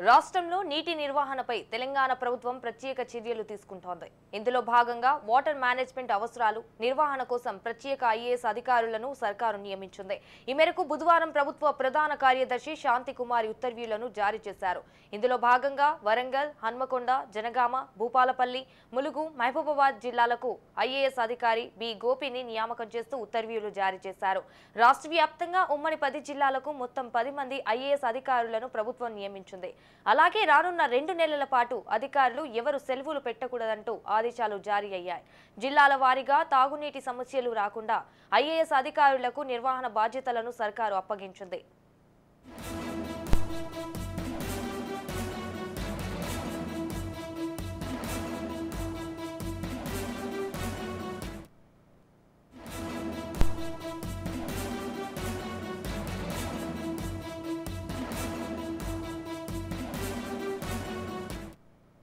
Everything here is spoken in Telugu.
రాష్ట్రంలో నీటి నిర్వహణపై తెలంగాణ ప్రభుత్వం ప్రత్యేక చర్యలు తీసుకుంటోంది. ఇందులో భాగంగా వాటర్ మేనేజ్మెంట్ అవసరాలు నిర్వహణ కోసం ప్రత్యేక ఐఏఎస్ అధికారులను సర్కారు నియమించింది. ఈ మేరకు బుధవారం ప్రభుత్వ ప్రధాన కార్యదర్శి శాంతికుమారి ఉత్తర్వులను జారీ చేశారు. ఇందులో భాగంగా వరంగల్, హన్మకొండ, జనగామ, భూపాలపల్లి, ములుగు, మహబూబాబాద్ జిల్లాలకు ఐఏఎస్ అధికారి బి గోపిని నియామకం చేస్తూ ఉత్తర్వులు జారీ చేశారు. రాష్ట్ర వ్యాప్తంగా ఉమ్మడి 10 జిల్లాలకు మొత్తం 10 మంది ఐఏఎస్ అధికారులను ప్రభుత్వం నియమించింది. అలాగే రానున్న 2 నెలల పాటు అధికారులు ఎవరు సెలవులు పెట్టకూడదంటూ ఆదేశాలు జారీ అయ్యాయి. జిల్లాల వారీగా తాగునీటి సమస్యలు రాకుండా ఐఏఎస్ అధికారులకు నిర్వహణ బాధ్యతలను సర్కారు అప్పగించింది.